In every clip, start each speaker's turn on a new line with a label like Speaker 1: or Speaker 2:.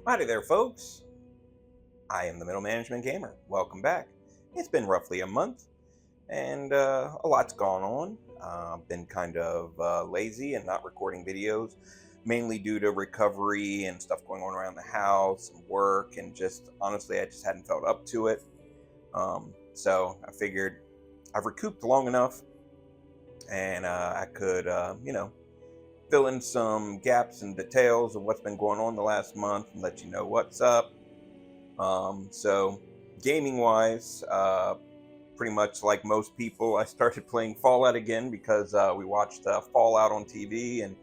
Speaker 1: Howdy there, folks. I am the Middle Management Gamer. Welcome back. It's been roughly a month, and a lot's gone on. Been kind of lazy and not recording videos, mainly due to recovery and stuff going on around the house and work, and just honestly, I just hadn't felt up to it. So I figured I've recouped long enough, and I could, fill in some gaps and details of what's been going on the last month and let you know what's up. So gaming wise, pretty much like most people, I started playing Fallout again because we watched Fallout on TV and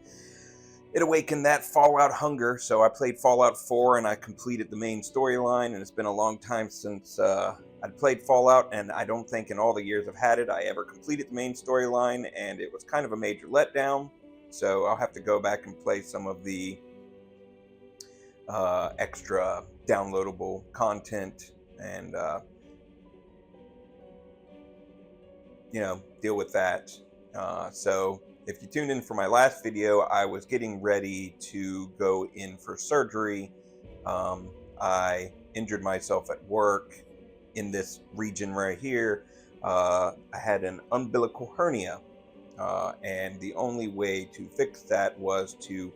Speaker 1: it awakened that Fallout hunger. So I played Fallout 4 and I completed the main storyline. And it's been a long time since I'd played Fallout, and I don't think in all the years I've had it, I ever completed the main storyline, and it was kind of a major letdown. So I'll have to go back and play some of the extra downloadable content and deal with that. So if you tuned in for my last video, I was getting ready to go in for surgery. I injured myself at work in this region right here. I had an umbilical hernia, and the only way to fix that was to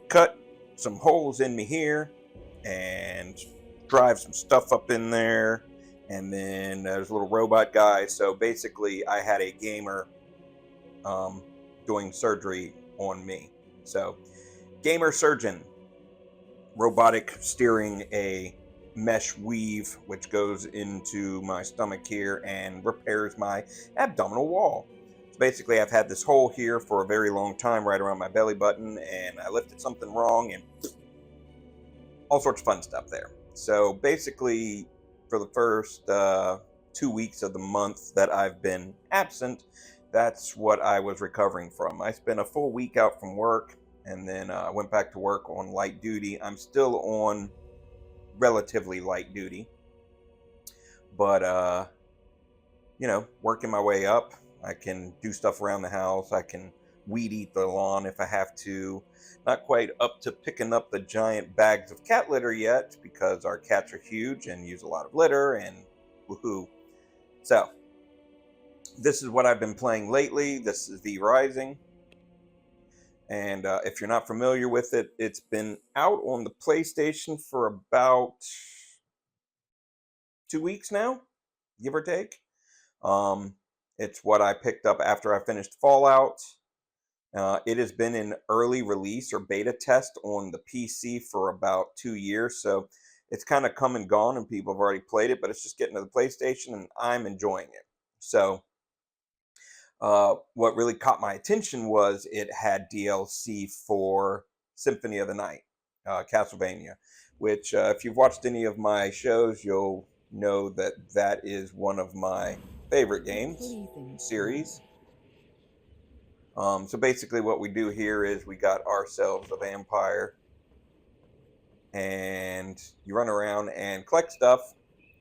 Speaker 1: cut some holes in me here and drive some stuff up in there, and then there's a little robot guy. So basically I had a gamer doing surgery on me. So gamer surgeon, robotic steering a mesh weave which goes into my stomach here and repairs my abdominal wall. Basically, I've had this hole here for a very long time right around my belly button, and I lifted something wrong and all sorts of fun stuff there. So basically, for the first 2 weeks of the month that I've been absent, that's what I was recovering from. I spent a full week out from work, and then I went back to work on light duty. I'm still on relatively light duty, but working my way up. I can do stuff around the house. I can weed eat the lawn if I have to. Not quite up to picking up the giant bags of cat litter yet, because our cats are huge and use a lot of litter, and woohoo. So this is what I've been playing lately. This is VRising. And if you're not familiar with it, it's been out on the PlayStation for about 2 weeks now, give or take. It's what I picked up after I finished Fallout. It has been in early release or beta test on the PC for about 2 years, so it's kind of come and gone, and people have already played it, but it's just getting to the PlayStation, and I'm enjoying it. So what really caught my attention was it had DLC for Symphony of the Night, Castlevania, which if you've watched any of my shows, you'll know that that is one of my favorite games series. So basically what we do here is we got ourselves a vampire, and you run around and collect stuff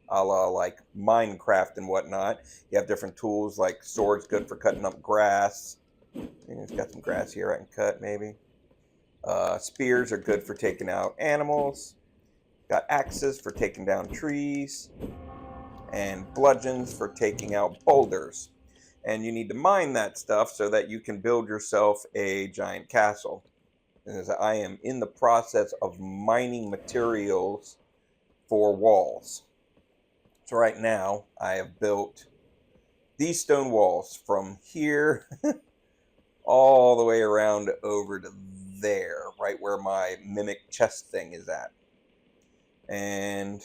Speaker 1: a la like Minecraft and whatnot. You have different tools, like swords good for cutting up grass. It's got some grass here I can cut maybe. Spears are good for taking out animals. Got axes for taking down trees, and bludgeons for taking out boulders. And you need to mine that stuff so that you can build yourself a giant castle. As I am in the process of mining materials for walls. So right now I have built these stone walls from here all the way around over to there, right where my mimic chest thing is at. And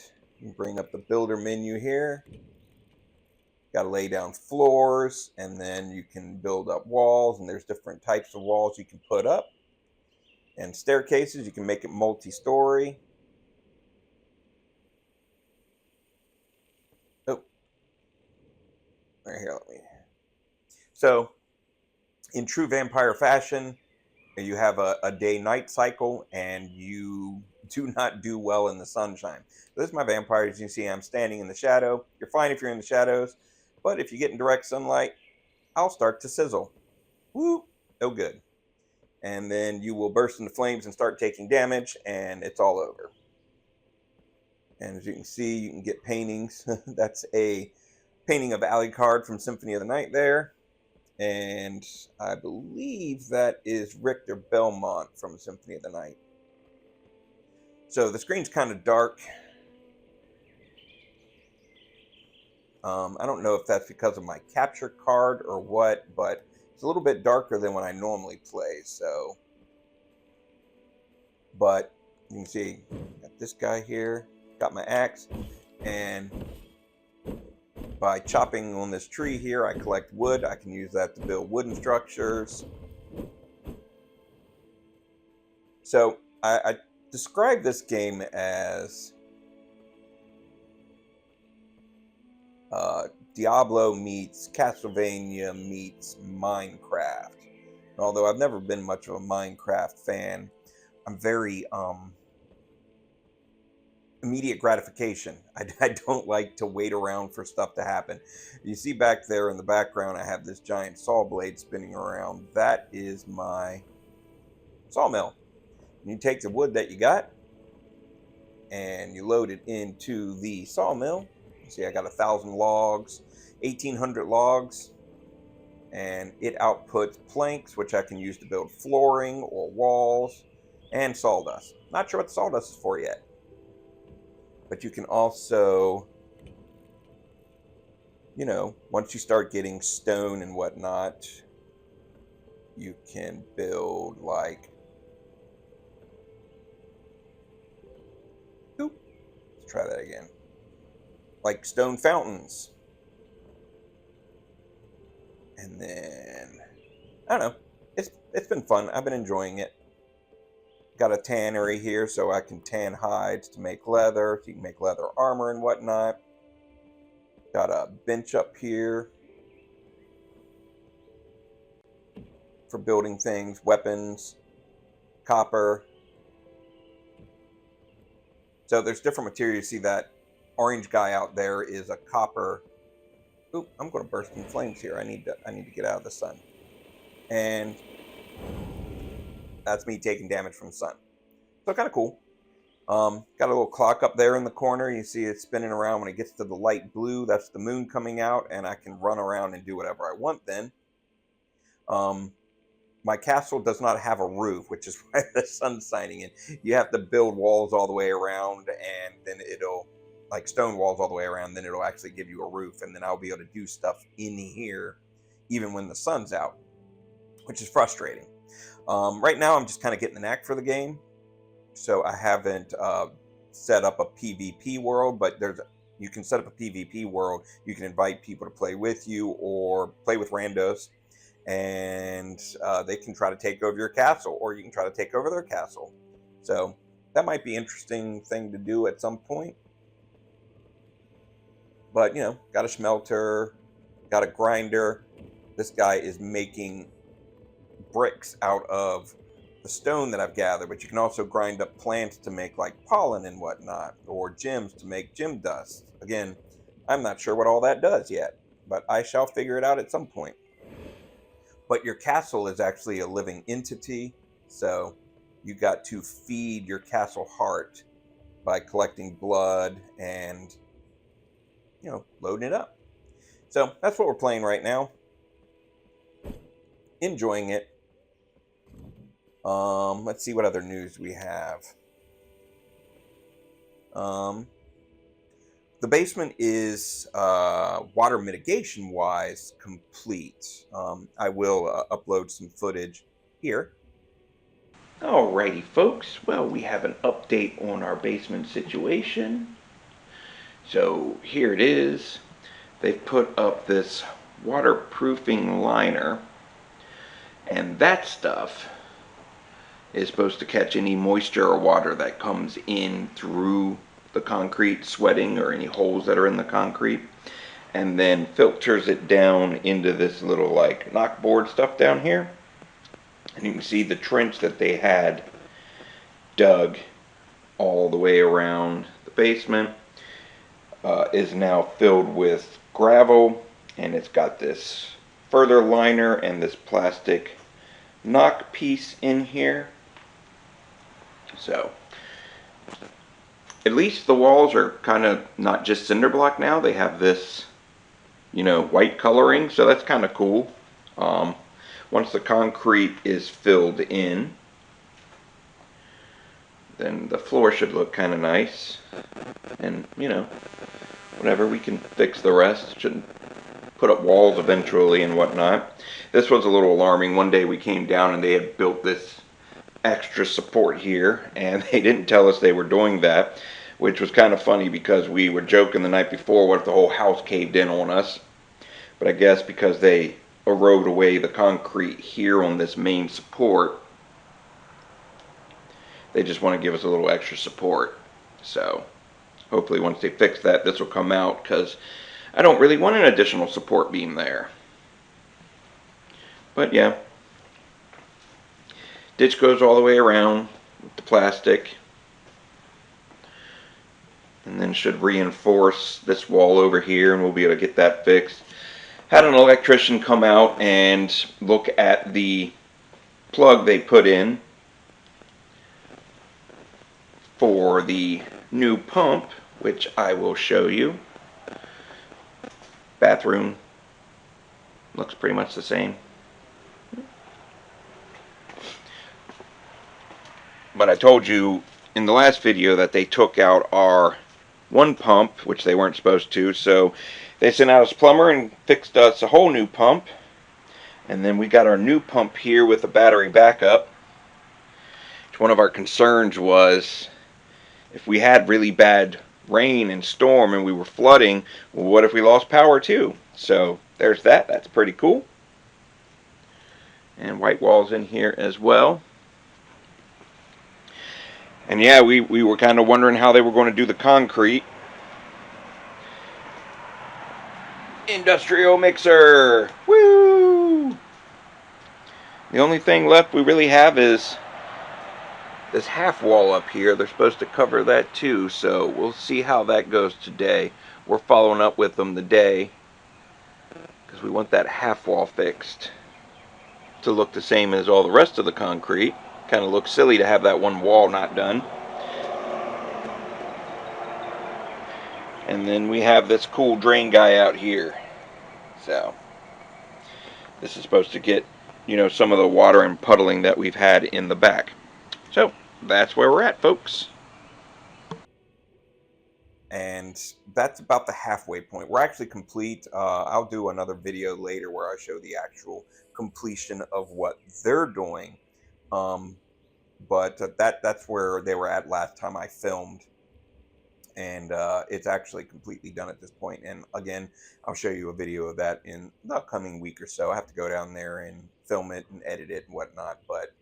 Speaker 1: bring up the builder menu here. Got to lay down floors, and then you can build up walls, and there's different types of walls you can put up. And staircases, you can make it multi-story. Oh, right here, let me. So, in true vampire fashion, you have a day-night cycle, and you do not do well in the sunshine. This is my vampire. As you can see, I'm standing in the shadow. You're fine if you're in the shadows, but if you get in direct sunlight, I'll start to sizzle. Woo, no good. And then you will burst into flames and start taking damage, and it's all over. And as you can see, you can get paintings. That's a painting of Alucard from Symphony of the Night there. And I believe that is Richter Belmont from Symphony of the Night. So the screen's kind of dark. I don't know if that's because of my capture card or what, but it's a little bit darker than when I normally play. So, but you can see, got this guy here, got my axe, and by chopping on this tree here, I collect wood. I can use that to build wooden structures. So I describe this game as Diablo meets Castlevania meets Minecraft. And although I've never been much of a Minecraft fan, I'm very immediate gratification. I don't like to wait around for stuff to happen. You see back there in the background, I have this giant saw blade spinning around. That is my sawmill. You take the wood that you got and you load it into the sawmill. See, I got 1,000 logs, 1,800 logs, and it outputs planks, which I can use to build flooring or walls, and sawdust. Not sure what the sawdust is for yet. But you can also, you know, once you start getting stone and whatnot, you can build like, let's try that again, like stone fountains. And then, I don't know, it's been fun. I've been enjoying it. Got a tannery here so I can tan hides to make leather, so you can make leather armor and whatnot. Got a bench up here for building things, weapons, copper. So there's different materials. You see that orange guy out there is a copper. Oop, I'm going to burst in flames here. I need to get out of the sun. And that's me taking damage from the sun. So kind of cool. Got a little clock up there in the corner. You see it spinning around. When it gets to the light blue, that's the moon coming out, and I can run around and do whatever I want then. My castle does not have a roof, which is why the sun's shining in. You have to build walls all the way around, and then it'll, like stone walls all the way around, then it'll actually give you a roof, and then I'll be able to do stuff in here even when the sun's out, which is frustrating. Right now, I'm just kind of getting the knack for the game. So I haven't set up a PvP world, but you can set up a PvP world. You can invite people to play with you or play with randos, and they can try to take over your castle, or you can try to take over their castle. So that might be an interesting thing to do at some point. But, you know, got a smelter, got a grinder. This guy is making bricks out of the stone that I've gathered, but you can also grind up plants to make like pollen and whatnot, or gems to make gem dust. Again, I'm not sure what all that does yet, but I shall figure it out at some point. But your castle is actually a living entity, so you got to feed your castle heart by collecting blood and, you know, loading it up. So that's what we're playing right now. Enjoying it. Let's see what other news we have. The basement is water mitigation wise complete. I will upload some footage here.
Speaker 2: Alrighty folks, well we have an update on our basement situation. So here it is. They've put up this waterproofing liner, and that stuff is supposed to catch any moisture or water that comes in through the concrete, sweating, or any holes that are in the concrete, and then filters it down into this little like knockboard stuff down here. And you can see the trench that they had dug all the way around the basement is now filled with gravel, and it's got this further liner and this plastic knock piece in here. So at least the walls are kind of not just cinder block now. They have this, white coloring, so that's kind of cool. Um, Once the concrete is filled in, then the floor should look kind of nice. And, whatever, we can fix the rest. Shouldn't put up walls eventually and whatnot. This was a little alarming. One day we came down and they had built this extra support here, and they didn't tell us they were doing that, which was kind of funny because we were joking the night before, what if the whole house caved in on us? But I guess because they erode away the concrete here on this main support, they just want to give us a little extra support. So hopefully once they fix that, this will come out, because I don't really want an additional support beam there. But yeah, ditch goes all the way around with the plastic, and then should reinforce this wall over here, and we'll be able to get that fixed. Had an electrician come out and look at the plug they put in for the new pump, which I will show you. Bathroom looks pretty much the same. But I told you in the last video that they took out our one pump, which they weren't supposed to, so they sent out a plumber and fixed us a whole new pump. And then we got our new pump here with a battery backup. One of our concerns was if we had really bad rain and storm and we were flooding, well, what if we lost power too? So there's that. That's pretty cool. And white walls in here as well. And yeah, we were kind of wondering how they were going to do the concrete. Industrial mixer! Woo! The only thing left we really have is this half wall up here. They're supposed to cover that too, so we'll see how that goes today. We're following up with them today because we want that half wall fixed to look the same as all the rest of the concrete. Kind of looks silly to have that one wall not done. And then we have this cool drain guy out here. So this is supposed to get, some of the water and puddling that we've had in the back. So that's where we're at, folks.
Speaker 1: And that's about the halfway point. We're actually complete. I'll do another video later where I show the actual completion of what they're doing. But that's where they were at last time I filmed. And it's actually completely done at this point. And again, I'll show you a video of that in the upcoming week or so. I have to go down there and film it and edit it and whatnot. But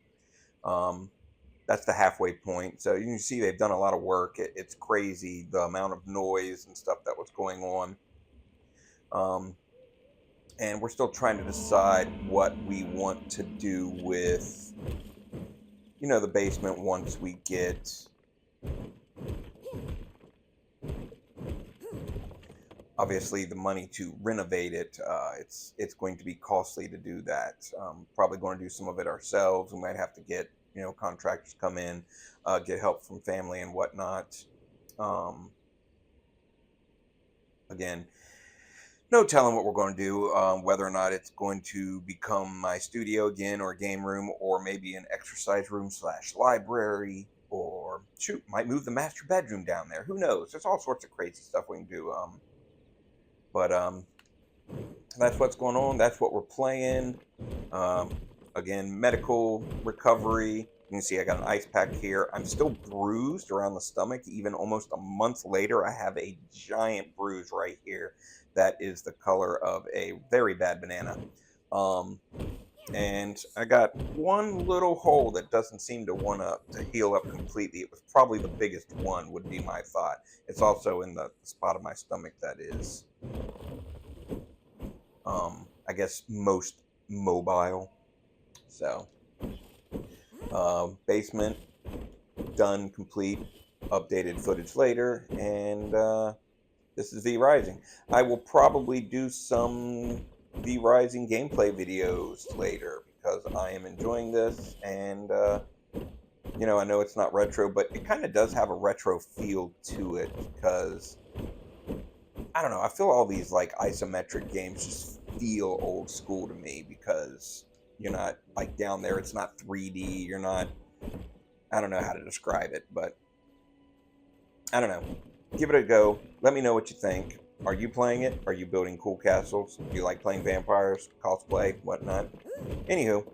Speaker 1: that's the halfway point. So you can see they've done a lot of work. It's crazy the amount of noise and stuff that was going on. And we're still trying to decide what we want to do with, the basement once we get obviously the money to renovate it. It's going to be costly to do that. Probably going to do some of it ourselves. We might have to get contractors come in, get help from family and whatnot. Again, no telling what we're going to do, whether or not it's going to become my studio again, or a game room, or maybe an exercise room / library, or shoot, might move the master bedroom down there. Who knows? There's all sorts of crazy stuff we can do. But that's what's going on. That's what we're playing. Again, medical recovery. You can see I got an ice pack here. I'm still bruised around the stomach. Even almost a month later, I have a giant bruise right here. That is the color of a very bad banana. And I got one little hole that doesn't seem to want to heal up completely. It was probably the biggest one, would be my thought. It's also in the spot of my stomach that is, I guess, most mobile. So, basement done, complete, updated footage later, and this is VRising. I will probably do some VRising gameplay videos later because I am enjoying this, and You know, I know it's not retro, but it kind of does have a retro feel to it because I don't know. I feel all these like isometric games just feel old school to me because you're not like down there. It's not 3D. You're not. I don't know how to describe it, but I don't know. Give it a go. Let me know what you think. Are you playing it? Are you building cool castles? Do you like playing vampires, cosplay, whatnot? Anywho,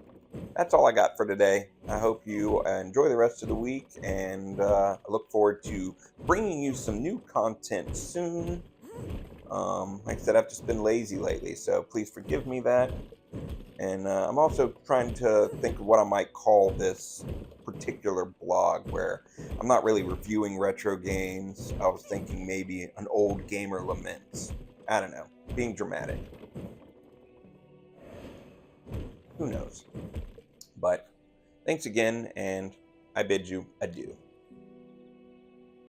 Speaker 1: that's all I got for today. I hope you enjoy the rest of the week, and I look forward to bringing you some new content soon. Like I said, I've just been lazy lately, so please forgive me that. And I'm also trying to think of what I might call this particular blog where I'm not really reviewing retro games. I was thinking maybe an old gamer laments. I don't know, being dramatic. Who knows? But thanks again, and I bid you adieu.